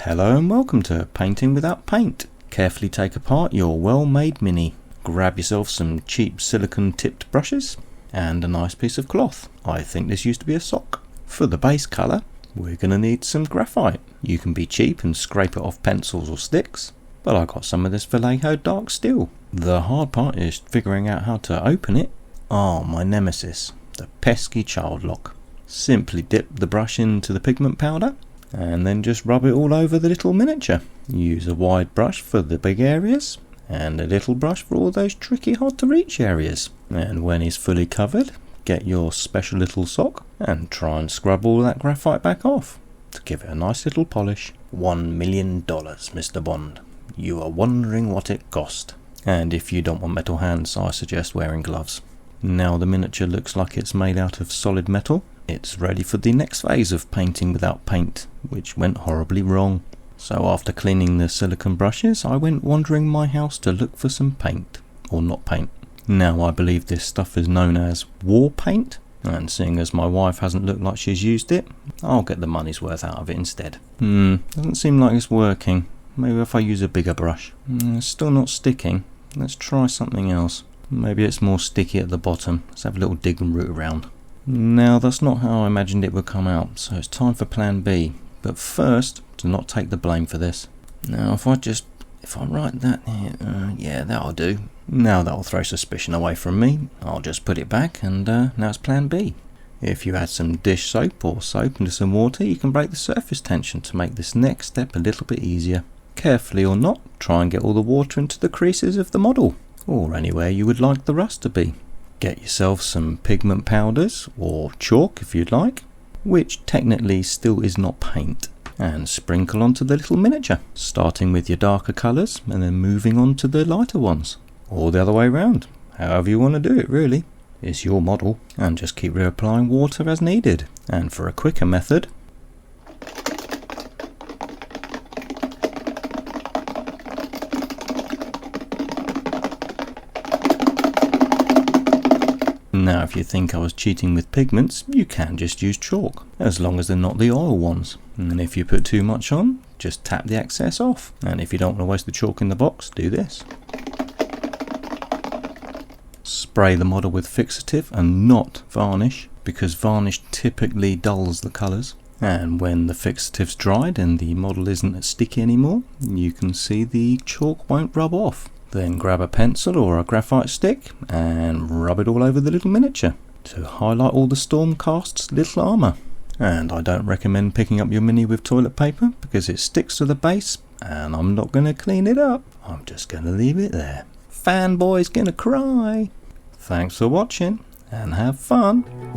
Hello and welcome to Painting Without Paint. Carefully take apart your well-made Mini. Grab yourself some cheap silicone tipped brushes and a nice piece of cloth. I think this used to be a sock. For the base colour, we're going to need some graphite. You can be cheap and scrape it off pencils or sticks, but I got some of this Vallejo dark steel. The hard part is figuring out how to open it. Oh, my nemesis, the pesky child lock. Simply dip the brush into the pigment powder and then just rub it all over the little miniature. Use a wide brush for the big areas and a little brush for all those tricky hard to reach areas. And when it's fully covered, get your special little sock and try and scrub all that graphite back off to give it a nice little polish. $1 million, Mr. Bond. You are wondering what it cost. And if you don't want metal hands, I suggest wearing gloves. Now the miniature looks like it's made out of solid metal. It's ready for the next phase of painting without paint, which went horribly wrong. So after cleaning the silicone brushes, I went wandering my house to look for some paint, or not paint. Now I believe this stuff is known as war paint, and seeing as my wife hasn't looked like she's used it, I'll get the money's worth out of it instead. Doesn't seem like it's working. Maybe if I use a bigger brush. It's still not sticking. Let's try something else. Maybe it's more sticky at the bottom. Let's have a little dig and root around. Now that's not how I imagined it would come out, so it's time for plan B. But first, to not take the blame for this. Now if I write that here, yeah, that'll do. Now that'll throw suspicion away from me. I'll just put it back and now it's plan B. If you add some dish soap or soap into some water, you can break the surface tension to make this next step a little bit easier. Carefully or not, try and get all the water into the creases of the model, or anywhere you would like the rust to be. Get yourself some pigment powders, or chalk if you'd like, which technically still is not paint, and sprinkle onto the little miniature, starting with your darker colours and then moving on to the lighter ones, or the other way around, however you want to do it really. It's your model, and just keep reapplying water as needed. And for a quicker method, now if you think I was cheating with pigments, you can just use chalk, as long as they're not the oil ones. And if you put too much on, just tap the excess off. And if you don't want to waste the chalk in the box, do this. Spray the model with fixative and not varnish, because varnish typically dulls the colours. And when the fixative's dried and the model isn't sticky anymore, you can see the chalk won't rub off. Then grab a pencil or a graphite stick and rub it all over the little miniature to highlight all the Stormcast's little armour. And I don't recommend picking up your Mini with toilet paper because it sticks to the base and I'm not going to clean it up. I'm just going to leave it there. Fanboy's going to cry. Thanks for watching and have fun.